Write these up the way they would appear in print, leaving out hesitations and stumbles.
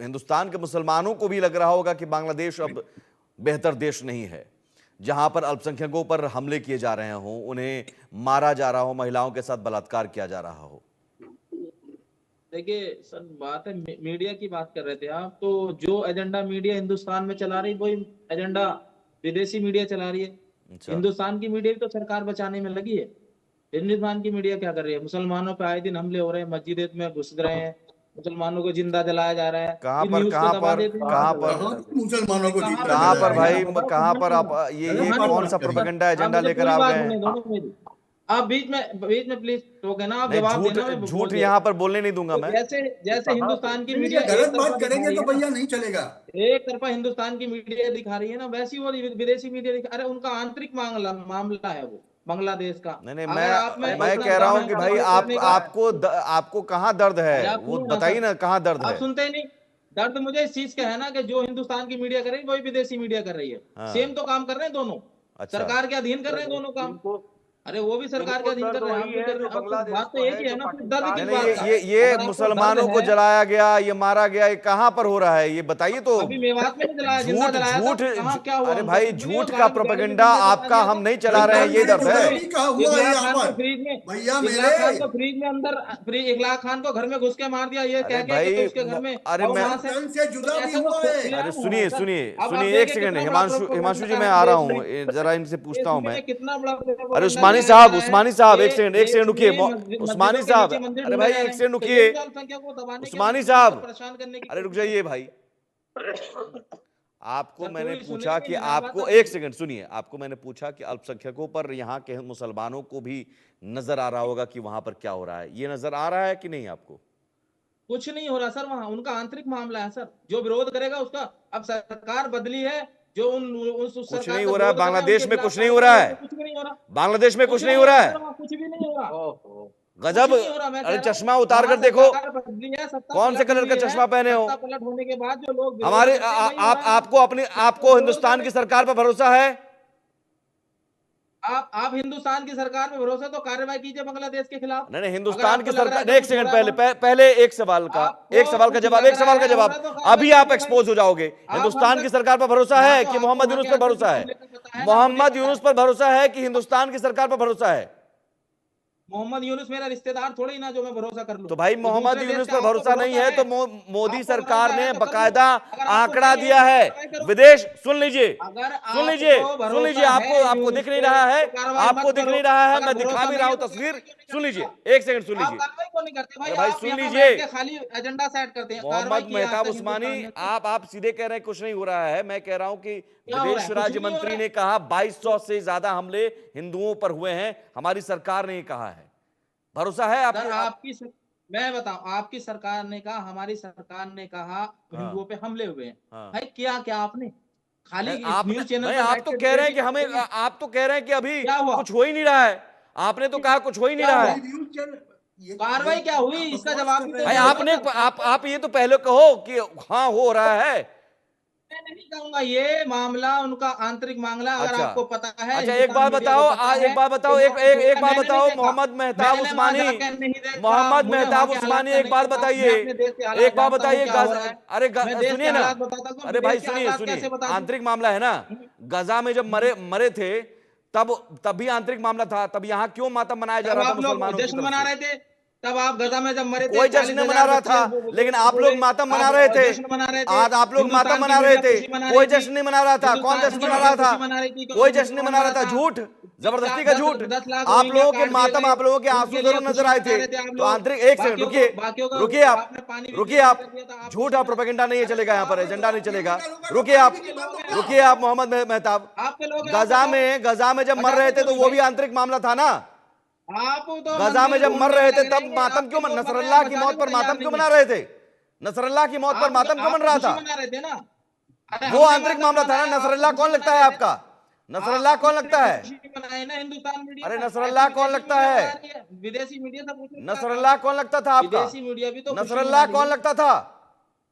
हिंदुस्तान के मुसलमानों को भी लग रहा होगा कि बांग्लादेश अब बेहतर देश नहीं है, जहां पर अल्पसंख्यकों पर हमले किए जा रहे हों, उन्हें मारा जा रहा हो, महिलाओं के साथ बलात्कार किया जा रहा हो। देखिए सर, बात है मीडिया की बात कर रहे थे आप, तो जो एजेंडा मीडिया हिंदुस्तान में चला रही वही एजेंडा विदेशी मीडिया चला रही है। अच्छा। हिंदुस्तान की मीडिया भी तो सरकार बचाने में लगी है। हिंदुस्तान की मीडिया क्या कर रही है? मुसलमानों पे आए दिन हमले हो रहे हैं, मस्जिद में घुस रहे हैं, मुसलमानों को जिंदा जलाया जा रहा है। कहां ये पर न्यूज़ कहां को दबा पर देते हैं। कहां पर मुसलमानों को कहां पर भाई, कहां पर आप ये कौन सा करिए। प्रोपेगेंडा आप एजेंडा मुझे लेकर पूरी आ बात गए होने हैं? दो ना मेरी। आप बीच में प्लीज टोके ना, आप नहीं, जवाब झूठ देना, मैं झूठ बोल दे यहां पर बोलने नहीं दूंगा तो मैं। जैसे जैसे हिंदुस्तान की मीडिया एक गलत तरफा बात दिखा करेंगे रही तो है ना, भैया नहीं चलेगा। एक तरफा हिंदुस्तान की मीडिया दिखा रही है ना, वैसी वो विदेशी मीडिया दिखा। अरे उनका आंतरिक मामला है वो बांग्लादेश का। नहीं नहीं, अगर आप में मैं इतना कह रहा दम हूं है कि सवाल भाई करने का, आपको कहां दर्द अरे है, आप वो सुनिए ना बताइए सर, ना कहां दर्द आप है। सुनते ही नहीं। दर्द मुझे इस चीज का है ना कि जो हिंदुस्तान की मीडिया कर रही है वही विदेशी मीडिया कर रही है। हाँ। सेम तो काम कर रहे हैं दोनों, अच्छा। सरकार के अधीन कर रहे हैं दोनों काम। अरे वो भी सरकार के अधीन कर रहे हैं, आप भी कर रहे हैं। अब तो बात तो एक ही है ना, फिर दर्द नहीं किस नहीं, बात का? ये अगर आपको मुसलमानों दर्द को है, जलाया गया, ये मारा गया, ये कहां पर हो रहा है, ये बताइए तो। अभी मेवात में नहीं जलाया, जिंदा झूठ जलाया था, झूठ कहाँ क्या हुआ अरे उनका भाई, कुछ भी नहीं हुआ। झूठ का गाड़ी में प्रोपेगेंडा बम दबा आपका दिया हम था। नहीं चला रहे हैं, ये दर्द है। इखलाक खान को फ्रीज में, भैया इखलाक खान मेरे को फ्रीज में अंदर, इखलाक खान को घर में घुस के मार दिया, ये अरे कह के भाई, कि उसके घर में अरे और मैं वहां से जुदा भी ऐसा तो हुआ है। खुलेआम अरे हो रहा सुनिए है सर। सुनिए अब आप सुनिए, एक देखिए सेकंड, कितना बड़ा हिमांशु जी प्रोपेगेंडा मैं है आ रहा देश हूँ, में। जरा इनसे पूछता हूँ मैं। कितना बड़ा अरे प्रोपेगेंडा उस्मानी चलाया जा साहब, रहा है। उस्मानी साहब, एक देश सेकंड में रुकिए। उस्मानी मस्जिदों के साहब, नीचे मंदिर अरे ढूंढे भाई जा रहे एक हैं, सेकंड तो रुकिए। ये भी अल्पसंख्यकों को दबाने के लिए उस्मानी मुसलमानों साहब, को परेशान करने की अरे रुक कोशिश है। जाइए भाई। आपको सर मैंने पूरी पूछा सुनेंगे, कि मेरी बात आपको, आप एक सुनिए। सेकंड सुनिए, आपको मैंने पूछा कि अल्पसंख्यकों पर, यहाँ के मुसलमानों को भी नजर आ रहा होगा कि वहां पर क्या हो रहा है, ये नजर आ रहा है कि नहीं आपको? कुछ नहीं हो रहा सर, वहां उनका आंतरिक मामला है सर। जो विरोध करेगा उसका, अब सरकार बदली है, जो उस कुछ सरकार नहीं का हो रहा है विरोध कर रहे हैं बांग्लादेश उनके में, खिलाफ कुछ नहीं हो कार्रवाई रहा हो है रही है, कुछ भी नहीं हो रहा। बांग्लादेश में, कुछ कुछ नहीं नहीं हो हो रहा रहा है। सर, वहाँ कुछ भी नहीं हो रहा। गजब। कुछ नहीं हो रहा, मैं कह अरे रहा हूँ। चश्मा उतार वहाँ कर देखो, सरकार बदली है, सत्ता कौन से पलट कलर हुई का है। चश्मा पहने हो? सत्ता पलट होने के बाद जो लोग विरोध हमारे करते हैं वही हो रहा है। आपको अपनी, आपको विरोध कर हिंदुस्तान रहे की सरकार पर भरोसा है? आप हिंदुस्तान की सरकार पे भरोसा, तो कार्रवाई कीजिए बांग्लादेश के खिलाफ। नहीं नहीं, अगर हिंदुस्तान की आपको लग रहा है सरकार, कि एक कुछ हो सेकंड रहा है पहले वहाँ, पहले एक सवाल का, एक आपको सवाल का कुछ जवाब, लग एक सवाल रहा का है, हो जवाब। रहा है तो कार्रवाई अभी आप कीजिए भाई। एक्सपोज हो जाओगे। आप हिंदुस्तान की हमसे, सरकार पर भरोसा हाँ है तो कि आपको मोहम्मद वहाँ यूनुस के पर आंतरिक भरोसा है? मामले का पता है ना, मुझे मोहम्मद पता यूनुस है। पर भरोसा है कि हिंदुस्तान की सरकार पर भरोसा है? मोहम्मद यूनुस मेरा रिश्तेदार थोड़ी ना जो मैं भरोसा कर लूं। तो भाई वो मोहम्मद दूसरे देश यूनुस का पर आपको भरोसा नहीं है तो मोदी आपको सरकार भरोसा ने है तो कर लो। बकायदा अगर आपको आंकड़ा नहीं है दिया तो है। कार्रवाई करो। विदेश, सुन लीजिए, अगर सुन लीजिए, आपको सुन लीजिए, भरोसा आपको है आपको यूनुस दिख नहीं पे रहा है, तो कार्रवाई आपको मत दिख करो। नहीं रहा है, अगर मैं दिखा भरोसा भी नहीं रहा है हूं तो तस्वीर। कार्रवाई क्यों नहीं सुन करते लीजिए, आप? एक सेकंड सुन आप लीजिए। कार्रवाई क्यों नहीं करते भाई? अरे भाई आप सुन यहाँ लीजिए, बैठ के खाली एजेंडा सेट करते हैं। कार्रवाई मोहम्मद की आज मेहताब तक उस्मानी, हिंदुस्तान ने, आप सीधे कह रहे हैं कुछ नहीं हो रहा है। मैं कह रहा हूं कि क्या हो रहा विदेश है? कुछ राज्य भी नहीं हो मंत्री रहा ने है। कहा 2200 से ज्यादा हमले हिंदुओं पर हुए हैं, हमारी सरकार ने ये कहा है। भरोसा है सर आपको? मैं बताऊं, आपकी सरकार ने कहा, हमारी सरकार ने कहा हाँ हिंदुओं पे हमले हुए हैं। हाँ। भाई क्या क्या आपने खाली नहीं इस आपने, न्यूज चैनल नहीं पे आप बैठ तो के कह रहे हैं कि वेटिंग हमें, करते हैं? आप तो कह रहे हैं कि अभी क्या हुआ? कुछ हो ही नहीं रहा है। आपने तो कहा कुछ हो ही नहीं क्या रहा हुआ? है। कार्रवाई क्या हुई, इसका जवाब भी तो भाई दो आपने, सर। आप ये तो पहले कहो कि हाँ हो रहा है। मैं नहीं कहूंगा, ये मामला उनका आंतरिक मामला। अगर अच्छा, आपको पता है, अच्छा, एक हिंदुस्तान बात मीडिया बताओ, को पता है एक बात कि बताओ, वहाँ एक कुछ एक हो रहा एक है, बात मैंने नहीं बताओ, देखा। मोहम्मद मेहताब मैंने वहां उस्मानी, जाकर नहीं देखा, मोहम्मद मुझे वहां मेहताब के हालात उस्मानी, का एक नहीं बात पता। मैं बताइए, अपने देश के हालात एक बात जानता हूँ बताइए, क्या हो रहा है। अरे मैं देश के सुनिए ना, हालात बताता हूँ, अरे विदेश भाई के सुनिए हालात सुनिए, कैसे बता दूं? आंतरिक मामला है ना। गजा में जब मरे थे, तब भी आंतरिक मामला था, तब यहाँ क्यों मातम मनाया जा तब रहा था आप लोग मुसलमानों की जश्न तरफ मना से? रहे थे। तब आप गजा में जब मरे थे, कोई जश्न नहीं मना 40,000 रहा बच्चे था, लेकिन आप हुए, लोग मातम मना आप रहे थे। जश्न मना रहे थे। आज आप लोग मातम हिंदुस्तान की मना रहे मीडिया थे, खुशी मना कोई रही थी। जश्न नहीं मना रहा था। कौन हिंदुस्तान जश्न की मना मीडिया रहा था? खुशी मना रही थी कि कोई उनको जश्न नहीं ड्रोन मना रहा मारा था। था। झूठ, जबरदस्ती का झूठ। 10 लाख आप रोहिंग्या लोगों के काट दिए मातम, गए, आप लोगों के आंसू उनके लिए जरूर खुशी नजर आए मना थे। रहे थे आप तो लोग। आंतरिक, एक सेकंड रुकिए, रुकिए आप, आपने पानी रुकिए आप, कर दिया था, आप झूठा प्रोपेगेंडा नहीं चलेगा यहाँ पर, एजेंडा नहीं चलेगा। रुकिए आप, लोग रुकिए आप मोहम्मद मेहताब। आपके लोग गजा में जब मर रहे थे तो वो भी आंतरिक मामला था ना। आप तो गजा में जब मर रहे थे तब मातम क्यों, नसरल्लाह नसरल्लाह की मौत पर मातम क्यों मना रहे थे? नसरल्लाह की मौत पर मातम क्यों मन रहा था? मना रहे थे ना। अरे वो आंतरिक मामला था ना। नसरल्लाह कौन लगता है आपका? नसरल्लाह कौन लगता है? मनाए ना हिंदुस्तान मीडिया। अरे नसरल्लाह कौन लगता है? विदेशी मीडिया सब कुछ नसरल्लाह कौन लगता था आपका? विदेशी मीडिया भी तो नसरल्लाह कौन लगता था?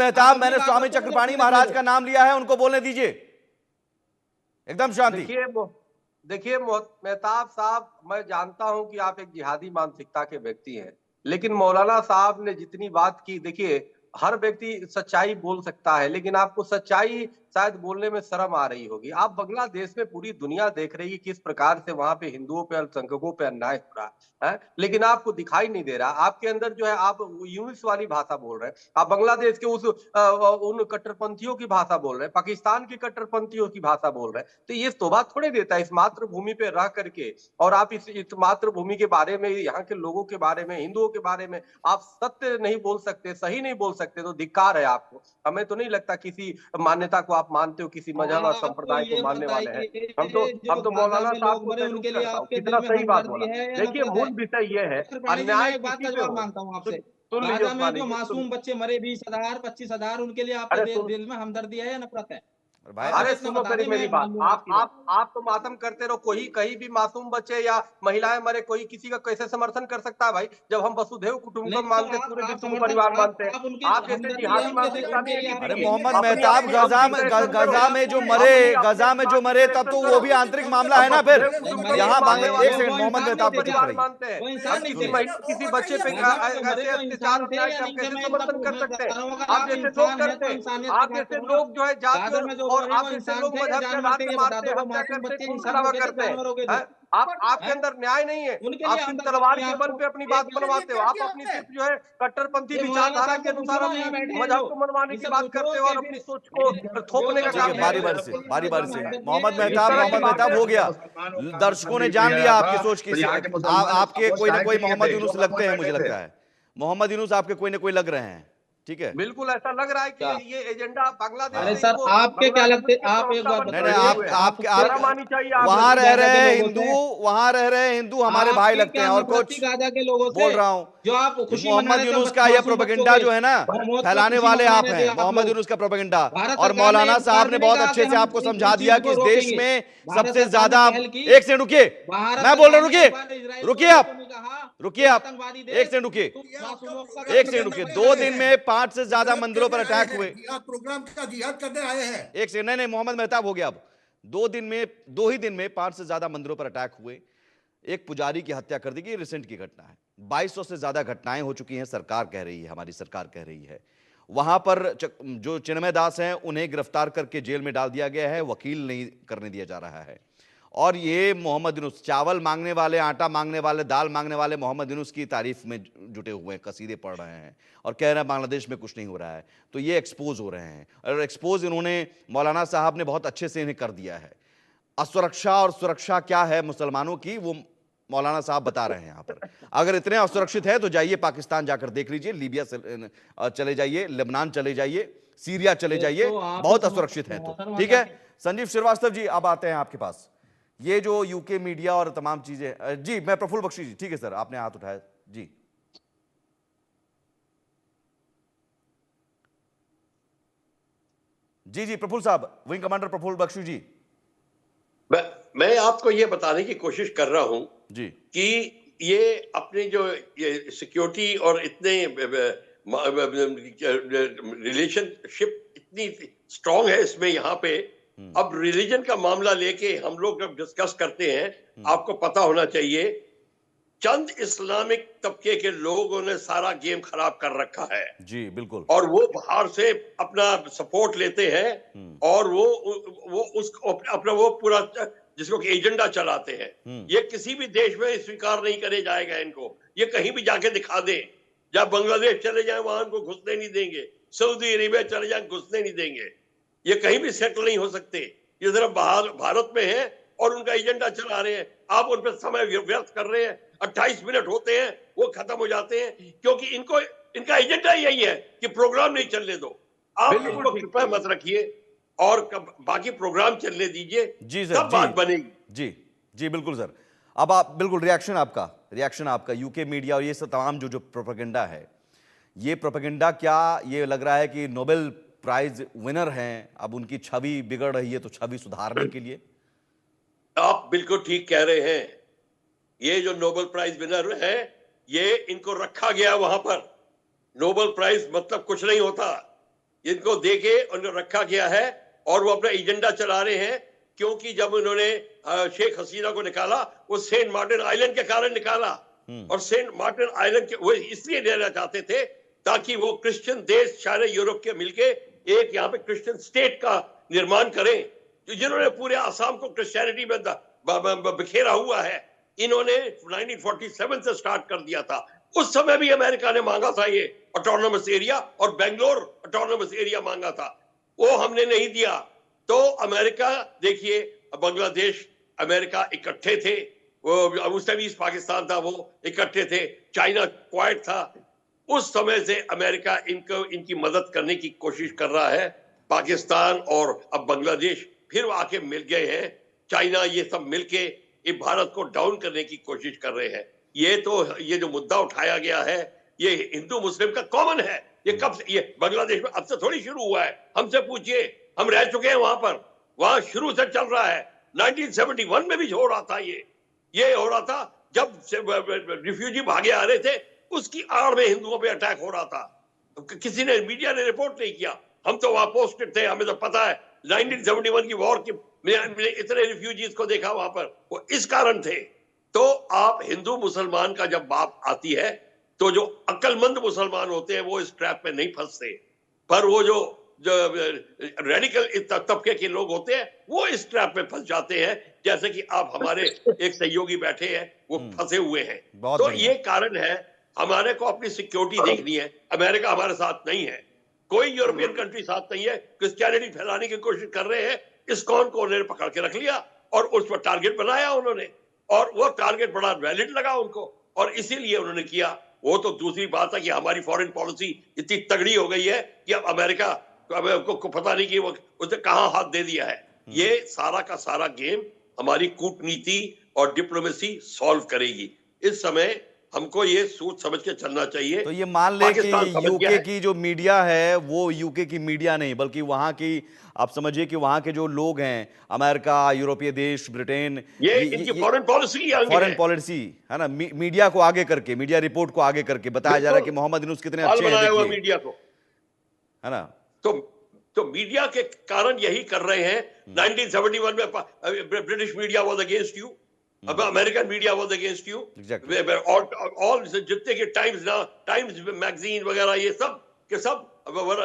मेहताब, मैंने अपनी स्वामी बातों को चक्रपाणी पूरे महाराज करो। का नाम लिया है, उनको बोलने दीजिए। एकदम शांति। देखिए मेहताब साहब, मैं जानता हूं कि आप एक जिहादी मानसिकता के व्यक्ति हैं, लेकिन मौलाना साहब ने जितनी बात की, देखिए हर व्यक्ति सच्चाई बोल सकता है, लेकिन आपको सच्चाई शायद बोलने में शर्म आ रही होगी। आप बांग्लादेश में पूरी दुनिया देख रही है किस प्रकार से वहां पे हिंदुओं पे, अल्पसंख्यकों पे अन्याय हो रहा है, लेकिन आपको दिखाई नहीं दे रहा। आपके अंदर जो है आप यूनिट्स वाली भाषा बोल रहे हैं, आप बांग्लादेश के उन कट्टरपंथियों की भाषा बोल रहे हैं, पाकिस्तान की कट्टरपंथियों की भाषा बोल रहे हैं। तो ये शोभा थोड़े देता है इस मातृभूमि पे रह करके। और आप इस मातृभूमि के बारे में, यहाँ के लोगों के बारे में, हिंदुओं के बारे में आप सत्य नहीं बोल सकते, सही नहीं बोल सकते, तो धिक्कार है आपको। हमें तो नहीं लगता किसी मान्यता को आप मानते हो, किसी मजहब और आप तो संप्रदाय को ये मानने वाले हैं। बताइए, हम जो तो गाजा मौलाना में साहब लोग को मरे सैल्यूट उनके लिए करता हूँ, आपके कितना दिल में सही बात बोला। हमदर्दी है या देखिए नफरत है? मूल विषय ये है, डॉक्टर पाणी जी, मैं अन्याय एक बात का किसी पे जवाब हो। मांगता हूँ आपसे। सुन लीजिए गाजा में उस्मानी जो जी, मासूम बच्चे मरे 20,000 25,000, उनके लिए आपके अरे दिल में हमदर्दी है या नफरत है? और भाई आप अरे इतना सुनो बता पहले दें, मेरी मैं बात। मान लूंगा आपकी बात। आप तो मातम करते रहो, कोई कहीं भी मासूम बच्चे या महिलाएं मरे, कोई किसी का कैसे समर्थन कर सकता है भाई? जब हम वसुधैव नहीं कुटुंबकम तो मानते, पूरे आप विश्व को समर्थन, परिवार मानते हैं। आप उनकी आप जैसे हमदर्दी है जिहादी मानसिकता उनके नहीं है लिए किसी अरे की। मोहम्मद आप मेहताब गजा में गजा में जो मरे, गजा में जो मरे, तब तो वो भी आंतरिक मामला है ना। फिर यहाँ एक सेकंड, मोहम्मद मेहताब पे चुप परिवार रहिए। मानते हैं। वो इंसान अब नहीं किसी थे। किसी बच्चे पे गाजा में जो मरे ऐसे वो अत्याचार इंसान थे अन्याय या के हम नहीं थे? कैसे मैं समर्थन कर मैं सकते हैं? बता रहा हूँ, अगर आप आप जैसे लोग इंसान है करते तो हैं। इंसानियत की आप बात जैसे करो ना। लोग जो है जाति गाजा में जो और मरे आप वो जैसे इंसान लोग थे या मजहब के जानवर आधार थे? पे ये बता मारते दो, हैं, वो हत्या मासूम करते हैं, बच्चे खून इंसान खराबा हो गए थे, करते जानवर हो गए थे? हैं। आप आपके हैं? अंदर न्याय नहीं है। उनके आप लिए सिर्फ हमदर्दी तलवार नहीं है के बल आपको? पे अपनी बात एक मनवाते हो। आप अपनी सिर्फ जो है कट्टरपंथी ये मौलाना विचारधारा साहब के को पूछो अनुसार ना, अपनी यहाँ बैठे हैं मजहब जो, को मनवाने की इनसे बात पूछो करते हो और कि अपनी फिर सोच को थोपने का जो ठीक है, काम बारी करते बारी हो। से बारी बारी से हमदर्दी मोहम्मद है, मेहताब, इस तरह की मोहम्मद बातें मेहताब हो गया। मुसलमानों का दर्शकों ने मंदिर जान दिया लिया था, आपकी सोच तो किसी यहाँ के मुसलमान आपके कोई ना चाय कोई के लिए मोहम्मद थे, यूनुस जो लगते हैं, वहाँ मुझे बैठे लगता थे। है मोहम्मद यूनुस आपके कोई ना कोई लग रहे हैं। ठीक है, बिल्कुल ऐसा लग रहा है कि क्या? ये एजेंडा बांग्लादेश अरे से सर, इनको, आपके क्या लगते, बांग्लादेश के आप एक प्रवक्ता बात बनकर नहीं बैठे बताइए, आप हुए हैं। आपके शर्म आप आनी चाहिए आपकी वहां आपको। रह गाजा के रहे हैं लोगों हिंदू, से, वहां रह रहे हैं हिंदू हमारे भाई आपकी लगते क्या हैं। और नफरत थी कुछ गाजा के लोगों से? बोल रहा हूं, जो आप खुशी मना मोहम्मद रहे थे यूनुस का यह मासूम बच्चों प्रोपेगेंडा के जो है ना, मौत पे फैलाने खुशी वाले मना आप रहे हैं, थे आप मोहम्मद लोग। यूनुस का प्रोपेगेंडा। भारत और सरकार ने मौलाना एक बार साहब भी ने नहीं बहुत कहा अच्छे कि से हम आपको इस समझा चीज दिया को कि इस देश रोकेंगे। में भारत सबसे सरकार ने ज्यादा, पहल की। एक सेकंड रुकिए, भारत मैं बोल रहा सरकार हूं, ने एक बार रुकिए इजराइल रुकिए को आप, नहीं कहा रुकिए कि आप, आतंकवादी एक देश सेकंड रुकिए, मासूमों का एक सेकंड रुकिए। 2 दिन में 5 से ज्यादा मंदिरों पर अटैक हुए। जिहाद प्रोग्राम का जिहाद करने आए हैं। एक सेकंड, नहीं मोहम्मद मेहताब हो गया। अब 2 ही दिन में 5 से ज्यादा मंदिरों पर अटैक हुए, एक पुजारी की हत्या कर दी गई। रिसेंट की घटना है। 2200 से ज्यादा घटनाएं हो चुकी हैं, सरकार कह रही है, हमारी सरकार कह रही है। वहां पर जो चिन्मय दास हैं उन्हें गिरफ्तार करके जेल में डाल दिया गया है, वकील नहीं करने दिया जा रहा है। और ये मोहम्मद यूनुस, चावल मांगने वाले, आटा मांगने वाले, दाल मांगने वाले मोहम्मद यूनुस की तारीफ में जुटे हुए हैं, कसीदे पढ़ रहे हैं और कह रहे हैं बांग्लादेश में कुछ नहीं हो रहा है। तो ये एक्सपोज हो रहे हैं, और एक्सपोज इन्होंने, मौलाना साहब ने बहुत अच्छे से इन्हें कर दिया है। असुरक्षा और सुरक्षा क्या है मुसलमानों की, वो मौलाना साहब बता रहे हैं यहाँ पर। अगर इतने असुरक्षित है तो जाइए पाकिस्तान जाकर देख लीजिए, लीबिया चले जाइए, लेबनान चले जाइए, सीरिया चले जाइए, तो आप बहुत समझ असुरक्षित है। सकते तो हैं, ठीक है, संजीव श्रीवास्तव जी अब आते हैं आपके पास। ये जो यूके मीडिया और तमाम चीजें, जी मैं प्रफुल्ल बख्शी जी, ठीक है सर, आपने हाथ उठाया जी। जी जी प्रफुल्ल साहब, विंग कमांडर प्रफुल्ल बख्शी जी। मैं आपको ये बताने की कोशिश कर रहा हूं जी कि ये अपनी जो ये सिक्योरिटी और इतने रिलेशनशिप इतनी स्ट्रांग है इसमें यहाँ पे। अब रिलीजन का मामला लेके हम लोग जब डिस्कस करते हैं, आपको पता होना चाहिए चंद इस्लामिक तबके के लोगों ने सारा गेम खराब कर रखा है। जी बिल्कुल। और वो बाहर से अपना सपोर्ट लेते हैं और वो उस अपना वो पूरा जिसको कि एजेंडा चलाते हैं। ये किसी भी देश में स्वीकार नहीं करे जाएगा इनको। ये कहीं भी जाके दिखा दें, जब बांग्लादेश चले जाएं वहां उनको घुसने नहीं देंगे, सऊदी अरेबिया चले जाएं घुसने नहीं देंगे। ये कहीं भी सेटल नहीं हो सकते। ये सिर्फ भारत में है और उनका एजेंडा चला रहे हैं। आप उन पर समय व्यर्थ कर रहे हैं। 28 मिनट होते हैं वो खत्म हो जाते हैं, क्योंकि इनका एजेंडा यही है कि प्रोग्राम नहीं चलने दो। आप इनको कृपया मत रखिए और बाकी प्रोग्राम चलने दीजिए, जी सर, तब बात बनेगी। जी जी बिल्कुल सर। अब आप बिल्कुल रिएक्शन आपका यूके मीडिया और ये सब तमाम जो प्रोपेगेंडा है, ये प्रोपेगेंडा क्या ये लग रहा है कि नोबेल प्राइज विनर हैं, अब उनकी छवि बिगड़ रही है, तो छवि सुधारने के लिए? आप बिल्कुल ठीक कह रहे हैं। ये जो नोबेल प्राइज विनर है, ये इनको रखा गया वहां पर। नोबेल प्राइज मतलब कुछ नहीं होता, इनको देके उनको रखा गया है और वो अपना एजेंडा चला रहे हैं। क्योंकि जब उन्होंने शेख हसीना को निकाला, वो सेंट मार्टिन आइलैंड के कारण निकाला, और सेंट मार्टिन आइलैंड के वो इसलिए लेना चाहते थे ताकि वो क्रिश्चियन देश सारे यूरोप के मिलके एक यहाँ पे क्रिश्चियन स्टेट का निर्माण करें, तो जिन्होंने पूरे आसाम को क्रिश्चियनिटी में बिखेरा हुआ है, इन्होंने 1947 से स्टार्ट कर दिया था। उस समय भी अमेरिका ने मांगा था ये ऑटोनोमस एरिया, और बेंगलोर ऑटोनोमस एरिया मांगा था, वो हमने नहीं दिया। तो अमेरिका, देखिए बांग्लादेश अमेरिका इकट्ठे थे, वो उस समय ईस्ट पाकिस्तान था, वो इकट्ठे थे, चाइना क्वाइट था। उस समय से अमेरिका इनकी मदद करने की कोशिश कर रहा है। पाकिस्तान और अब बांग्लादेश फिर आके मिल गए हैं, चाइना ये सब मिलके ये भारत को डाउन करने की कोशिश कर रहे हैं। ये जो मुद्दा उठाया गया है, ये हिंदू मुस्लिम का कॉमन है। ये कब से, ये बांग्लादेश में अब से थोड़ी शुरू हुआ है, हमसे पूछिए, हम रह चुके हैं वहां पर, वहां शुरू से चल रहा है। 1971 में भी हो रहा था, ये हो रहा था जब रिफ्यूजी भागे आ रहे थे, उसकी आड़ में हिंदुओं पे अटैक हो रहा था। किसी ने, मीडिया ने रिपोर्ट नहीं किया, हम तो वहां पोस्टेड थे, हमें तो पता है 1971 की वॉर की, मैंने इतने रिफ्यूजीज को देखा वहां पर, वो इस कारण थे। तो आप हिंदू मुसलमान का जब बात आती है, तो जो अक्लमंद मुसलमान होते हैं वो इस ट्रैप में नहीं फंसते, पर वो जो रेडिकल तबके के लोग होते हैं वो इस ट्रैप में फंस जाते हैं, जैसे कि आप हमारे एक सहयोगी बैठे हैं, वो फंसे हुए हैं। तो ये कारण है, हमारे को अपनी सिक्योरिटी देखनी है। अमेरिका हमारे साथ नहीं है, कोई यूरोपियन कंट्री साथ नहीं है, क्रिश्चियनिटी फैलाने की कोशिश कर रहे हैं। इस्कॉन को उन्होंने पकड़ के रख लिया और उस पर टारगेट बनाया उन्होंने, और वो टारगेट बड़ा वैलिड लगा उनको, और इसीलिए उन्होंने किया। वो तो दूसरी बात है कि हमारी फॉरेन पॉलिसी इतनी तगड़ी हो गई है कि अब अमेरिका को पता नहीं कि वो उसने कहां हाथ दे दिया है। ये सारा का सारा गेम हमारी कूटनीति और डिप्लोमेसी सॉल्व करेगी। इस समय हमको ये सोच समझ के चलना चाहिए। तो ये मान ले कि यूके की जो मीडिया है वो यूके की मीडिया नहीं, बल्कि वहां की, आप समझिए कि वहां के जो लोग हैं, अमेरिका, यूरोपीय देश, ब्रिटेन, ये इनकी फॉरेन पॉलिसी है ना, मीडिया को आगे करके, मीडिया रिपोर्ट को आगे करके बताया जा रहा है कि मोहम्मद यूनुस कितने अच्छे हैं, देखिए मीडिया को, है ना। तो मीडिया के कारण यही कर रहे हैं। 1971 में British media was against you, अब American media was against you, all जितने के टाइम्स मैगजीन वगैरह, ये सब के सब,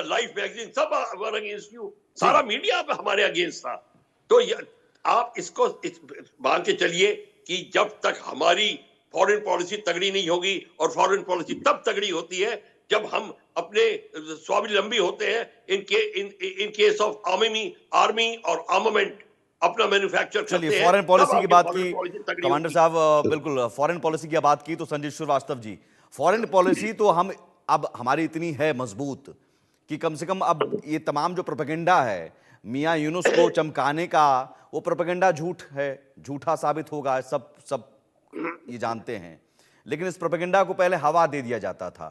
लाइफ मैगजीन, सब वर अगेंस्ट यू, सारा मीडिया हमारे अगेंस्ट था। तो आप इसको मान के चलिए कि जब तक हमारी फॉरेन पॉलिसी तगड़ी नहीं होगी, और फॉरेन पॉलिसी तब तगड़ी होती है जब हम अपने स्वावलंबी होते हैं, इन केस ऑफ आर्मी और आर्मामेंट अपना मैन्युफैक्चर करते हैं। चलिए, फॉरेन पॉलिसी की बात की कमांडर साहब, बिल्कुल फॉरेन पॉलिसी की बात की, तो संजय श्रीवास्तव जी, फॉरेन पॉलिसी तो हम अब हमारी इतनी है मजबूत कि कम से कम अब ये तमाम जो प्रोपेगेंडा है मियां यूनुस को चमकाने का, वो प्रोपेगेंडा झूठ है, झूठा साबित होगा, सब ये जानते हैं। लेकिन इस प्रोपेगेंडा को पहले हवा दे दिया जाता था,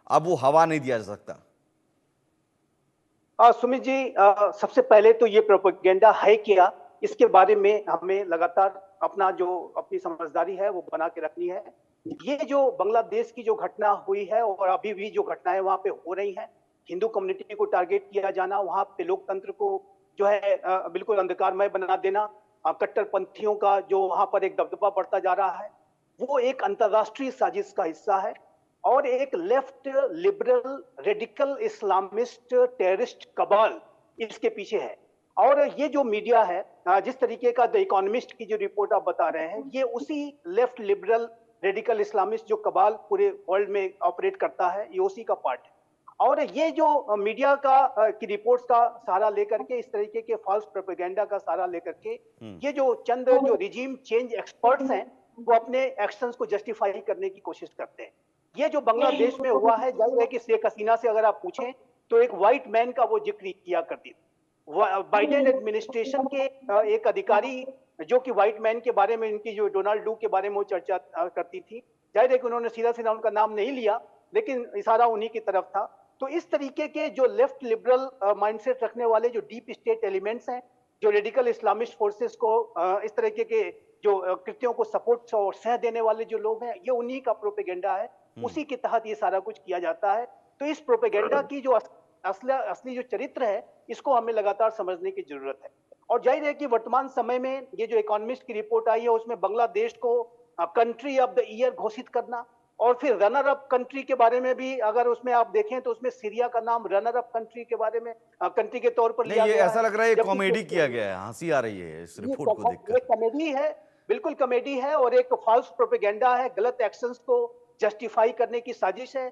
अब वो हवा नहीं दिया जा सकता। सुमित जी, सबसे पहले तो ये प्रोपेगेंडा है क्या, इसके बारे में हमें लगातार अपनी समझदारी है वो बना के रखनी है। ये जो बांग्लादेश की जो घटना हुई है और अभी भी जो घटनाएं वहां पे हो रही हैं, हिंदू कम्युनिटी को टारगेट किया जाना, वहां पे लोकतंत्र को जो है बिल्कुल अंधकारमय बना देना, कट्टरपंथियों का जो वहां पर एक दबदबा बढ़ता जा रहा है, वो एक अंतरराष्ट्रीय साजिश का हिस्सा है, और एक left liberal radical Islamist terrorist cabal इसके पीछे है। और ये जो मीडिया है, जिस तरीके का द इकोनॉमिस्ट की जो रिपोर्ट आप बता रहे हैं, ये उसी लेफ्ट लिबरल रेडिकल इस्लामिस्ट जो कबाल पूरे वर्ल्ड में ऑपरेट करता है, ये उसी का पार्ट है। और ये जो मीडिया की रिपोर्ट्स का सहारा लेकर के, इस तरीके के फॉल्स प्रोपेगेंडा का सहारा लेकर के, ये जो चंद जो रिजीम चेंज एक्सपर्ट्स हैं, वो अपने एक्शंस को जस्टिफाई करने की कोशिश करते हैं। ये जो बांग्लादेश में हुआ है, जाहिर है कि शेख हसीना से अगर आप पूछें तो एक व्हाइट मैन का वो जिक्र किया करती थी। बाइडेन एडमिनिस्ट्रेशन के एक अधिकारी जो कि व्हाइट मैन के बारे में, इनकी जो डोनाल्ड डू के बारे में वो चर्चा करती थी, जाहिर है कि उन्होंने सीधा सीधा उनका नाम नहीं लिया, लेकिन इशारा उन्हीं की तरफ था। तो इस तरीके के जो लेफ्ट लिबरल माइंडसेट रखने वाले जो डीप स्टेट एलिमेंट्स हैं, जो रेडिकल इस्लामिस्ट फोर्सेस को इस तरीके के जो कृत्यों को सपोर्ट और सह देने वाले जो लोग हैं, ये उन्हीं का प्रोपेगेंडा है, उसी के तहत ये सारा कुछ किया जाता है। तो इस प्रोपेगेंडा की जो असली जो चरित्र है, इसको हमें लगातार समझने की जरूरत है। और जाहिर है कि वर्तमान समय में ये जो इकोनॉमिस्ट की रिपोर्ट आई है, उसमें बांग्लादेश को कंट्री ऑफ द ईयर घोषित करना और फिर रनर अप कंट्री के बारे में भी अगर उसमें आप देखें तो उसमें सीरिया का नाम रनर अप कंट्री के बारे में कंट्री के तौर पर लिया नहीं, ये गया ऐसा लग रहा है जबकि कॉमेडी किया गया है, हंसी आ रही है इस रिपोर्ट को ये देखकर। कॉमेडी है, बिल्कुल कॉमेडी है और एक फॉल्स प्रोपेगेंडा है, गलत एक्शंस को जस्टिफाई करने की साजिश है।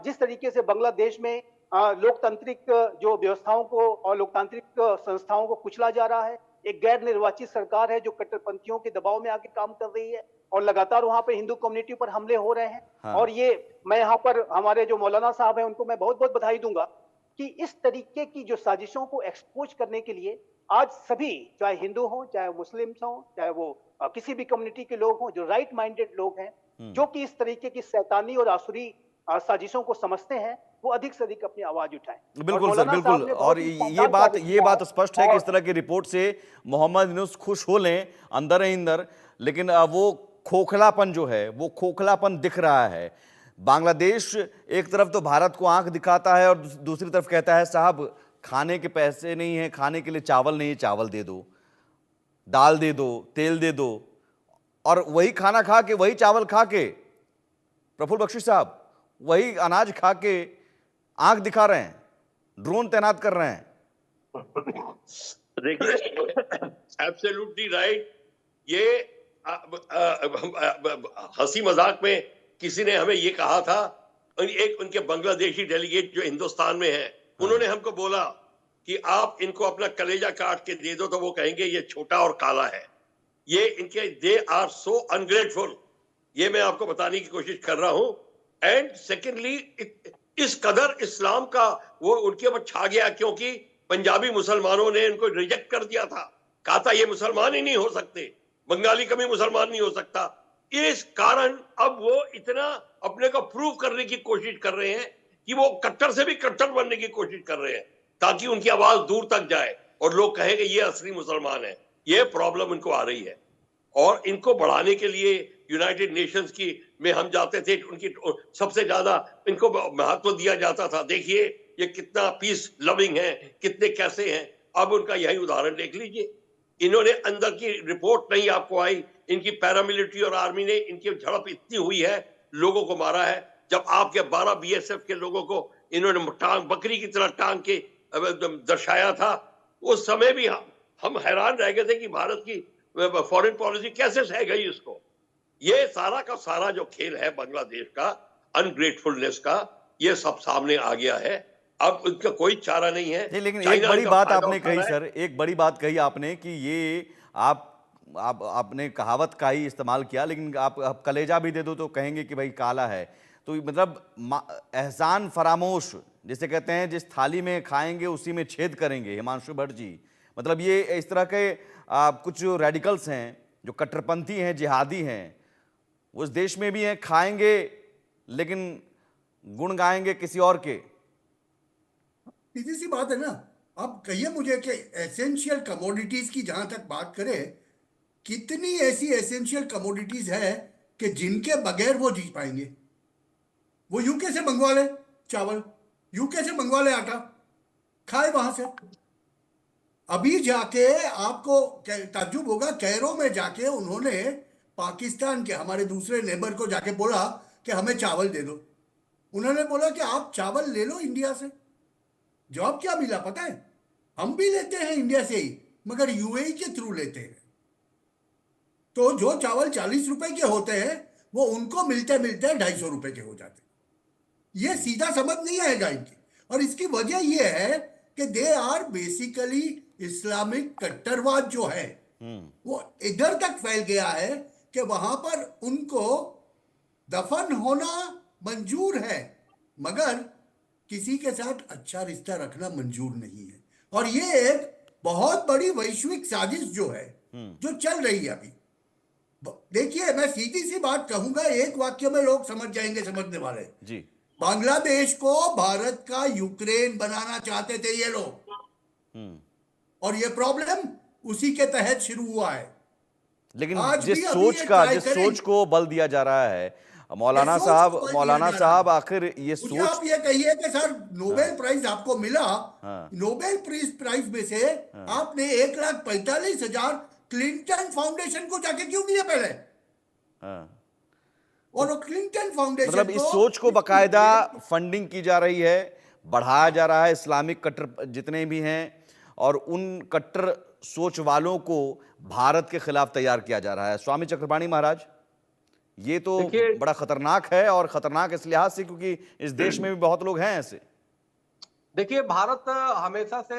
जिस तरीके से बांग्लादेश में लोकतांत्रिक जो व्यवस्थाओं को और लोकतांत्रिक संस्थाओं को कुचला जा रहा है, एक गैर निर्वाचित सरकार है जो कट्टरपंथियों के दबाव में आके काम कर रही है और लगातार वहां पे हिंदू कम्युनिटी पर हमले हो रहे हैं। हाँ। और ये मैं यहाँ पर हमारे जो मौलाना साहब हैं उनको मैं बहुत बहुत बधाई दूंगा कि इस तरीके की जो साजिशों को एक्सपोज करने के लिए आज सभी, चाहे हिंदू हो, चाहे मुस्लिम हो, चाहे वो किसी भी कम्युनिटी के लोग हों, जो राइट माइंडेड लोग हैं, जो कि इस तरीके की शैतानी और आसुरी साजिशों को समझते हैं, वो अधिक से अधिक अपनी आवाज उठाएं। बिल्कुल सर, बिल्कुल। और ये बात स्पष्ट है कि इस तरह की रिपोर्ट से मोहम्मद यूनुस खुश हो लें अंदर ही अंदर, लेकिन वो खोखलापन जो है, वो खोखलापन दिख रहा है। बांग्लादेश एक तरफ तो भारत को आंख दिखाता है और दूसरी तरफ कहता है साहब खाने के पैसे नहीं है, खाने के लिए चावल नहीं है, चावल दे दो, दाल दे दो, तेल दे दो, और वही खाना खा के, वही चावल खा के प्रफुल्ल बख्शी साहब वही अनाज खा के आंख दिखा रहे हैं, ड्रोन तैनात कर रहे हैं। देखिए, एब्सोल्युटली राइट। ये हंसी मजाक में किसी ने हमें ये कहा था, एक उनके बांग्लादेशी डेलीगेट जो हिंदुस्तान में है, उन्होंने हमको बोला कि आप इनको अपना कलेजा काट के दे दो तो वो कहेंगे ये छोटा और काला है। ये इनके दे आर सो अनग्रेटफुल, ये मैं आपको बताने की कोशिश कर रहा हूं। एंड सेकेंडली, इस कदर इस्लाम का वो उनके ऊपर छा गया क्योंकि पंजाबी मुसलमानों ने इनको रिजेक्ट कर दिया था, कहा था ये मुसलमान ही नहीं हो सकते, बंगाली कभी मुसलमान नहीं हो सकता। इस कारण अब वो इतना अपने को प्रूव करने की कोशिश कर रहे हैं कि वो कट्टर से भी कट्टर बनने की कोशिश कर रहे हैं ताकि उनकी आवाज दूर तक जाए और लोग कहें कि ये असली मुसलमान है। ये प्रॉब्लम इनको आ रही है और इनको बढ़ाने के लिए यूनाइटेड नेशंस की में हम जाते थे, उनकी सबसे ज्यादा इनको महत्व दिया जाता था। देखिए ये कितना पीस लविंग है, कितने कैसे हैं। अब उनका यही उदाहरण देख लीजिए, इन्होंने अंदर की रिपोर्ट नहीं आपको आई, इनकी पैरामिलिट्री और आर्मी ने इनकी झड़प इतनी हुई है, लोगों को मारा है। जब आपके 12 बीएसएफ के लोगों को इन्होंने टांग बकरी की तरह टांग के दर्शाया था, उस समय भी हम हैरान रह गए थे कि भारत की फॉरेन पॉलिसी कैसे सह गई इसको। ये सारा का सारा जो खेल है बांग्लादेश का, अनग्रेटफुलनेस का, ये सब सामने आ गया है। अब उनका कोई चारा नहीं है। नहीं, लेकिन एक बड़ी बात आपने कही सर, एक बड़ी बात कही आपने कि ये आपने कहावत का ही इस्तेमाल किया, लेकिन आप कलेजा भी दे दो तो कहेंगे कि भाई काला है। तो मतलब एहसान फरामोश जिसे कहते हैं, जिस थाली में खाएंगे उसी में छेद करेंगे, हिमांशु भट्ट जी। मतलब ये इस तरह के कुछ जो रेडिकल्स हैं, जो कट्टरपंथी हैं, जिहादी हैं, वो इस देश में भी हैं, खाएंगे लेकिन गुण गाएंगे किसी और के। सीधी सी बात है ना। अब कहिए मुझे कि एसेंशियल कमोडिटीज की जहां तक बात करें, कितनी ऐसी एसेंशियल कमोडिटीज है कि जिनके बगैर वो जी पाएंगे। वो यूके से मंगवा ले चावल, यूके से मंगवा ले आटा, खाए वहां से। अभी जाके आपको ताज्जुब होगा, कैरो में जाके उन्होंने पाकिस्तान के हमारे दूसरे नेबर को जाके बोला कि हमें चावल दे दो। उन्होंने बोला कि आप चावल ले लो इंडिया से। जवाब क्या मिला पता है? हम भी लेते हैं इंडिया से ही, मगर यूएई के थ्रू लेते हैं। तो जो चावल 40 रुपए के होते हैं वो उनको मिलते मिलते 250 रुपए के हो जाते हैं। ये सीधा समझ नहीं आएगा इनकी। और इसकी वजह यह है कि दे आर बेसिकली इस्लामिक कट्टरवाद जो है वो इधर तक फैल गया है कि वहां पर उनको दफन होना मंजूर है मगर किसी के साथ अच्छा रिश्ता रखना मंजूर नहीं है। और ये एक बहुत बड़ी वैश्विक साजिश जो है जो चल रही है अभी। देखिए, मैं सीधी सी बात कहूंगा, एक वाक्य में लोग समझ जाएंगे, समझने वाले जी। बांग्लादेश को भारत का यूक्रेन बनाना चाहते थे ये लोग, और ये प्रॉब्लम उसी के तहत शुरू हुआ है। लेकिन जिस सोच को बल दिया जा रहा है, मौलाना साहब आखिर ये सोच, आप ये कहिए कि सर नोबेल प्राइज आपको मिला, नोबेल प्राइज में से आपने 1,45,000 क्लिंटन फाउंडेशन को जाके क्यों दिया पहले? और वो क्लिंटन फाउंडेशन मतलब इस सोच को बकायदा फंडिंग की जा रही है, बढ़ाया जा रहा है, इस्लामिक कट्टर जितने भी हैं और उन कट्टर सोच वालों को भारत के खिलाफ तैयार किया जा रहा है। स्वामी चक्रपाणी महाराज, ये तो बड़ा खतरनाक है, और खतरनाक इस लिहाज से क्योंकि इस देश में भी बहुत लोग हैं ऐसे। देखिए, भारत हमेशा से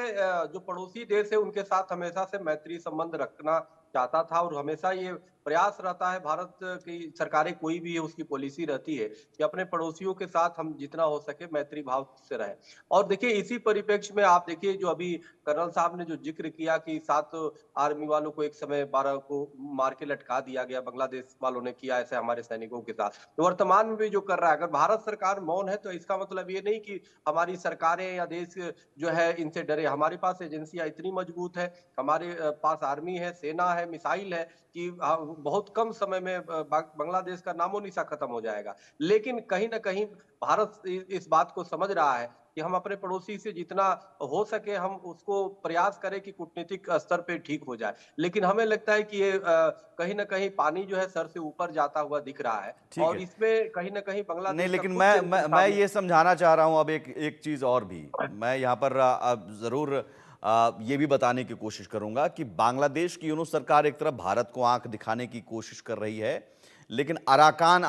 जो पड़ोसी देश है उनके साथ हमेशा से मैत्री संबंध रखना चाहता था, और हमेशा ये प्रयास रहता है, भारत की सरकारें कोई भी है उसकी पॉलिसी रहती है कि अपने पड़ोसियों के साथ हम जितना हो सके मैत्री भाव से रहे। और देखिए, इसी परिप्रेक्ष्य में आप देखिए, जो अभी कर्नल साहब ने जो जिक्र किया कि 7 आर्मी वालों को एक समय 12 को मार के लटका दिया गया, बांग्लादेश वालों ने किया ऐसे हमारे सैनिकों के साथ, तो वर्तमान में भी जो कर रहा है, अगर भारत सरकार मौन है तो इसका मतलब ये नहीं कि हमारी सरकारें या देश जो है इनसे डरे। हमारे पास एजेंसियां इतनी मजबूत है, हमारे पास आर्मी है, सेना है, मिसाइल है कि बहुत कम समय में बांग्लादेश का नामो निशा खत्म हो जाएगा। लेकिन कहीं ना कहीं भारत इस बात को समझ रहा है कि हम अपने पड़ोसी से जितना हो सके हम उसको प्रयास करें कि कूटनीतिक स्तर पे ठीक हो जाए। लेकिन हमें लगता है कि ये कहीं ना कहीं पानी जो है सर से ऊपर जाता हुआ दिख रहा है, और इसमें कहीं ना कहीं बांग्लादेश नहीं, लेकिन मैं ये समझाना चाह रहा हूं अब एक चीज और भी मैं यहाँ पर जरूर ये भी बताने की कोशिश करूंगा कि बांग्लादेश की यूनुस सरकार एक तरफ भारत को आंख दिखाने की कोशिश कर रही है, लेकिन अराकान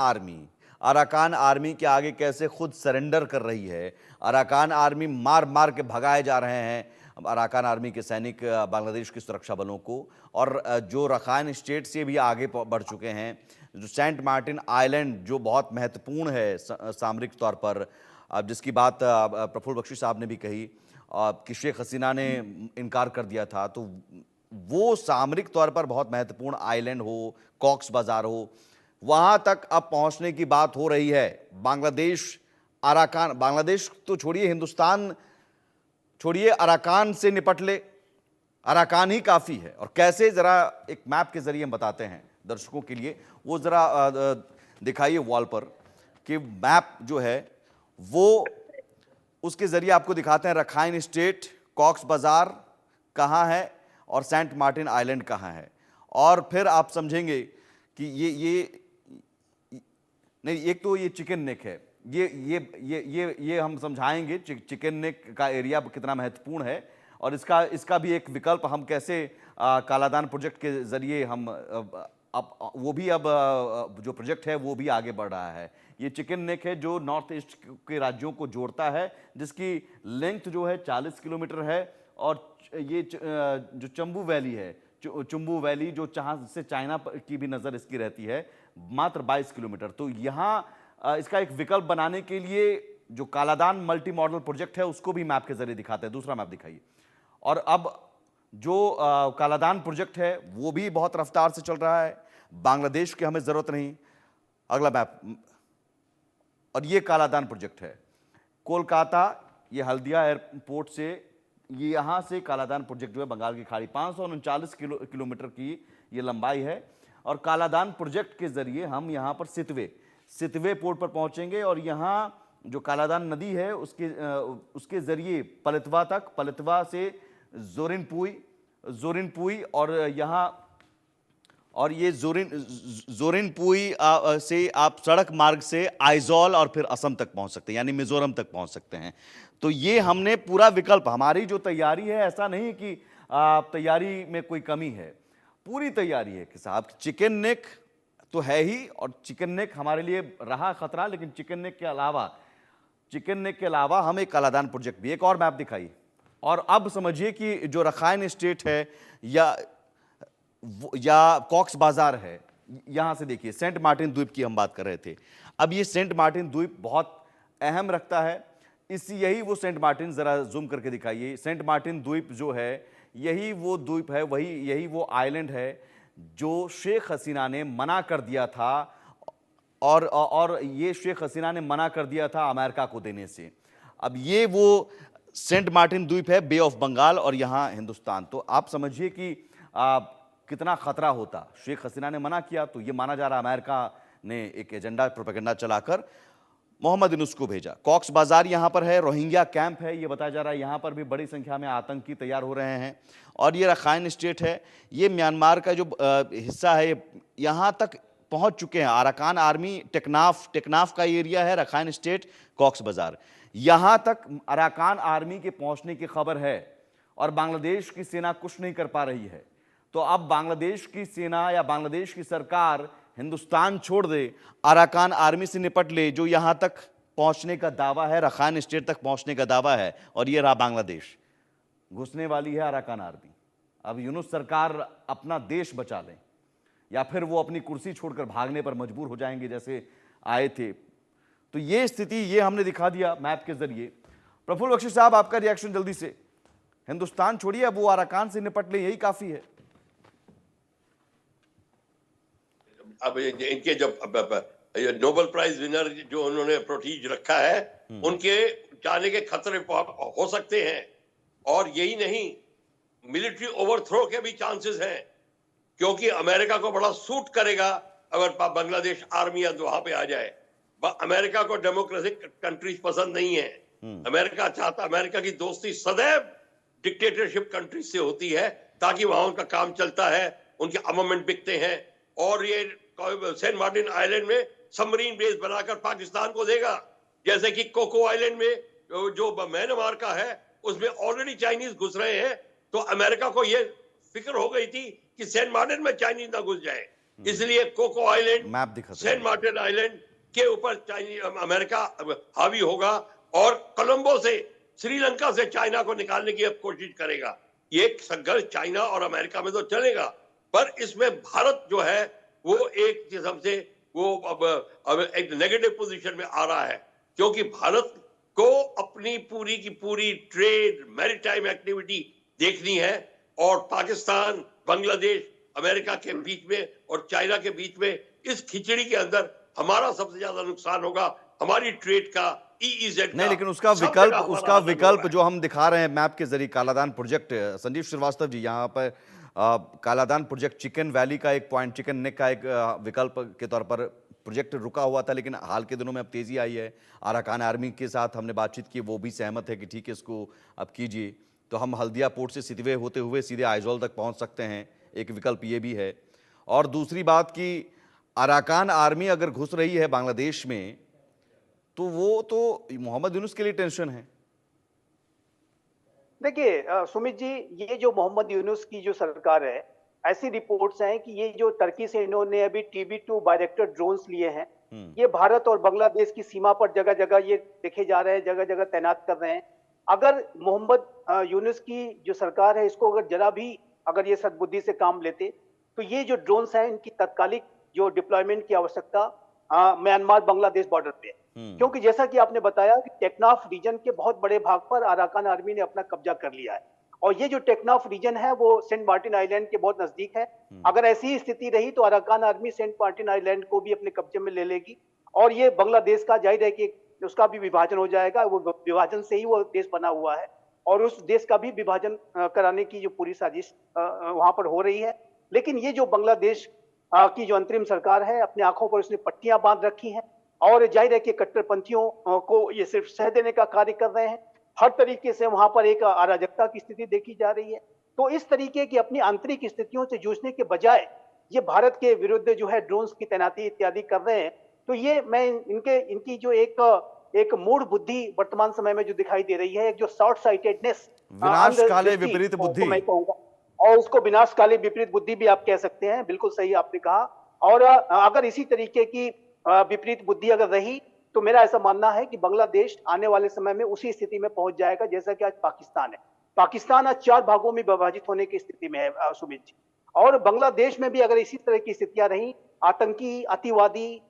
आर्मी के आगे कैसे खुद सरेंडर कर रही है। अराकान आर्मी मार मार के भगाए जा रहे हैं, अराकान आर्मी के सैनिक बांग्लादेश की सुरक्षा बलों को, और जो रखाइन स्टेट से भी आगे बढ़ चुके हैं। जो सेंट मार्टिन आइलैंड जो बहुत महत्वपूर्ण है सामरिक तौर पर, जिसकी बात प्रफुल्ल बख्शी साहब ने भी कही कि शेख हसीना ने इनकार कर दिया था, तो वो सामरिक तौर पर बहुत महत्वपूर्ण आइलैंड हो, कॉक्स बाजार हो, वहां तक अब पहुंचने की बात हो रही है। बांग्लादेश तो छोड़िए, हिंदुस्तान छोड़िए, अराकान से निपट ले, अराकान ही काफी है। और कैसे, जरा एक मैप के जरिए हम बताते हैं दर्शकों के लिए, वो जरा दिखाइए वॉल पर कि मैप जो है वो उसके जरिए आपको दिखाते हैं रखाइन स्टेट, कॉक्स बाजार कहाँ है और सेंट मार्टिन आइलैंड कहाँ है। और फिर आप समझेंगे कि ये नहीं, एक तो ये चिकन नेक है, ये हम समझाएंगे चिकन नेक का एरिया कितना महत्वपूर्ण है, और इसका भी एक विकल्प हम कैसे कालादान प्रोजेक्ट के जरिए हम अब वो भी अब जो प्रोजेक्ट है वो भी आगे बढ़ रहा है। ये चिकन नेक है जो नॉर्थ ईस्ट के राज्यों को जोड़ता है, जिसकी लेंथ जो है 40 किलोमीटर है, और ये जो चंबू वैली है, चुम्बू वैली जो से चाइना की भी नज़र इसकी रहती है, मात्र 22 किलोमीटर। तो यहाँ इसका एक विकल्प बनाने के लिए जो कालादान मल्टी मॉडल प्रोजेक्ट है उसको भी मैप के जरिए दिखाते हैं। दूसरा मैप दिखाइए। और अब जो कालादान प्रोजेक्ट है वो भी बहुत रफ्तार से चल रहा है, बांग्लादेश की हमें ज़रूरत नहीं। अगला मैप, और ये कालादान प्रोजेक्ट है कोलकाता, ये हल्दिया एयरपोर्ट से, ये यहाँ से कालादान प्रोजेक्ट जो है बंगाल की खाड़ी, 539 किलोमीटर की ये लंबाई है। और कालादान प्रोजेक्ट के जरिए हम यहाँ पर सितवे पोर्ट पर पहुँचेंगे, और यहाँ जो कालादान नदी है उसके जरिए पलतवा से जोरिनपुई और यहाँ, और ये जोरिनपुई से आप सड़क मार्ग से आइजॉल और फिर असम तक पहुंच सकते हैं, यानी मिजोरम तक पहुंच सकते हैं। तो ये हमने पूरा विकल्प, हमारी जो तैयारी है, ऐसा नहीं कि तैयारी में कोई कमी है, पूरी तैयारी है कि साहब चिकन नेक तो है ही, और चिकन नेक हमारे लिए रहा खतरा, लेकिन चिकन नेक के अलावा हम एक कालादान प्रोजेक्ट भी। एक और मैप दिखाइए। और अब समझिए कि जो रखाइन स्टेट है या कॉक्स बाजार है, यहां से देखिए सेंट मार्टिन द्वीप की हम बात कर रहे थे। अब ये सेंट मार्टिन द्वीप बहुत अहम रखता है, यही वो सेंट मार्टिन, जरा जूम करके दिखाइए। सेंट मार्टिन द्वीप जो है यही वो द्वीप है, यही वो आइलैंड है जो शेख हसीना ने मना कर दिया था, और ये शेख हसीना ने मना कर दिया था अमेरिका को देने से। अब ये वो सेंट मार्टिन द्वीप है, बे ऑफ बंगाल, और यहाँ हिंदुस्तान। तो आप समझिए कि कितना खतरा होता। शेख हसीना ने मना किया तो ये माना जा रहा अमेरिका ने एक एजेंडा, प्रोपेगेंडा चलाकर मोहम्मद यूनुस को भेजा। कॉक्स बाजार यहाँ पर है, रोहिंग्या कैंप है, ये बताया जा रहा है यहाँ पर भी बड़ी संख्या में आतंकी तैयार हो रहे हैं। और ये रखाइन स्टेट है, ये म्यांमार का जो हिस्सा है, यहाँ तक पहुंच चुके हैं। अराकान आर्मी टेकनाफ का एरिया है, रखाइन स्टेट, कॉक्स बाजार, यहां तक अराकान आर्मी के पहुंचने की खबर है और बांग्लादेश की सेना कुछ नहीं कर पा रही है। तो अब बांग्लादेश की सेना या बांग्लादेश की सरकार हिंदुस्तान छोड़ दे, अराकान आर्मी से निपट ले, जो यहां तक पहुंचने का दावा है, रखाइन स्टेट तक पहुंचने का दावा है, और यह रहा बांग्लादेश। घुसने वाली है अराकान आर्मी। अब यूनुस सरकार अपना देश बचा लें या फिर वो अपनी कुर्सी छोड़कर भागने पर मजबूर हो जाएंगे जैसे आए थे। तो ये स्थिति, ये हमने दिखा दिया मैप के जरिए। प्रफुल्ल बख्शी साहब, आपका रिएक्शन जल्दी से। हिंदुस्तान छोड़िए, अब वो अराकान से निपट ले, यही काफी है। अब इनके जब नोबेल प्राइज विनर जो उन्होंने प्रोटीज रखा है, उनके जाने के खतरे हो सकते हैं। और यही नहीं, मिलिट्री ओवरथ्रो के भी चांसेस हैं, क्योंकि अमेरिका को बड़ा सूट करेगा अगर बांग्लादेश आर्मी वहां पे आ जाए। अमेरिका को डेमोक्रेटिक कंट्रीज पसंद नहीं है। अमेरिका चाहता, अमेरिका की दोस्ती सदैव डिक्टेटरशिप कंट्रीज से होती है, ताकि वहां उनका काम चलता है, उनके आर्मामेंट बिकते हैं। और ये सेंट मार्टिन आइलैंड में सबमरीन बेस बनाकर पाकिस्तान को देगा, जैसे कि कोको आइलैंड में जो म्यांमार का है उसमें ऑलरेडी चाइनीज घुस रहे हैं। तो अमेरिका को ये फिक्र हो गई थी कि सेंट मार्टिन में चाइनीज ना घुस जाए, इसलिए Coco island, Saint Martin island के ऊपर चाइनीज अमेरिका हावी होगा और कोलंबो से, श्रीलंका से चाइना को निकालने की अब कोशिश करेगा। ये संघर्ष चाइना और अमेरिका में तो चलेगा, पर इसमें भारत जो है वो एक किस्म से वो अब एक नेगेटिव पोजीशन में आ रहा है, क्योंकि भारत को अपनी पूरी की पूरी ट्रेड, मैरीटाइम एक्टिविटी देखनी है, और पाकिस्तान, बांग्लादेश, अमेरिका के बीच में और चाइना के बीच में इस खिचड़ी के अंदर हमारा सबसे ज्यादा नुकसान होगा, हमारी ट्रेड का, EEZ नहीं, का। लेकिन उसका विकल्प जो हम दिखा रहे हैं मैप के जरिए, कालादान प्रोजेक्ट। संजीव श्रीवास्तव जी, यहाँ पर कालादान प्रोजेक्ट चिकन वैली का एक पॉइंट, चिकन नेक का एक विकल्प के तौर पर प्रोजेक्ट रुका हुआ था, लेकिन हाल के दिनों में अब तेजी आई है। अराकान आर्मी के साथ हमने बातचीत की, वो भी सहमत है कि ठीक है, इसको अब कीजिए। तो हम हल्दिया पोर्ट से सितवे होते हुए सीधे आइजोल तक पहुंच सकते हैं, एक विकल्प ये भी है। और दूसरी बात कि अराकान आर्मी अगर घुस रही है बांग्लादेश में, तो वो तो मोहम्मद यूनुस के लिए टेंशन है। देखिए सुमित जी, ये जो मोहम्मद यूनुस की जो सरकार है, ऐसी रिपोर्ट्स हैं कि ये जो टर्की से इन्होंने अभी TB2 बायरेक्टर ड्रोन्स लिए हैं, ये भारत और बांग्लादेश की सीमा पर जगह जगह ये देखे जा रहे हैं, जगह जगह तैनात कर रहे हैं। अगर मोहम्मद यूनुस की जो सरकार है, इसको अगर जरा भी अगर ये सद्बुद्धि से काम लेते, तो ये जो ड्रोन्स हैं, इनकी तत्कालिक जो डिप्लॉयमेंट की आवश्यकता म्यांमार बांग्लादेश बॉर्डर पे है। क्योंकि जैसा कि आपने बताया कि टेकनाफ रीजन के बहुत बड़े भाग पर अराकान आर्मी ने अपना कब्जा कर लिया है, और ये जो टेकनाफ रीजन है वो सेंट मार्टिन आइलैंड के बहुत नजदीक है। अगर ऐसी ही स्थिति रही तो Arakan army Saint Martin island को भी अपने कब्जे में ले लेगी, और ये बांग्लादेश का जाहिर है कि उसका भी विभाजन हो जाएगा। वो विभाजन से ही वो देश बना हुआ है, और उस देश का भी विभाजन कराने की जो पूरी साजिश वहां पर हो रही है। लेकिन ये जो बांग्लादेश की जो अंतरिम सरकार है, अपने आंखों पर उसने पट्टियां बांध रखी हैं, और जाहिर है कि कट्टरपंथियों को ये सिर्फ सह देने का कार्य कर रहे हैं। हर तरीके से वहां पर एक अराजकता की स्थिति देखी जा रही है। तो इस तरीके की अपनी आंतरिक स्थितियों से जूझने के बजाय ये भारत के विरुद्ध जो है ड्रोन्स की तैनाती इत्यादि कर रहे हैं। तो ये मैं इनकी जो एक मूढ़ बुद्धि वर्तमान समय में जो दिखाई दे रही है, एक जो शॉर्ट साइटेडनेस, विनाशकाले विपरीत बुद्धि, मैं कहूंगा, और उसको विनाशकाले विपरीत बुद्धि भी आप कह सकते हैं। बिल्कुल सही आपने कहा। और अगर इसी तरीके की विपरीत बुद्धि अगर रही, तो मेरा ऐसा मानना है कि बांग्लादेश आने वाले समय में उसी स्थिति में पहुंच जाएगा जैसा कि आज पाकिस्तान है। पाकिस्तान आज 4 भागों में विभाजित होने की स्थिति में है सुमित जी, और बांग्लादेश में भी अगर इसी तरह की स्थितियां रही, आतंकी, अतिवादी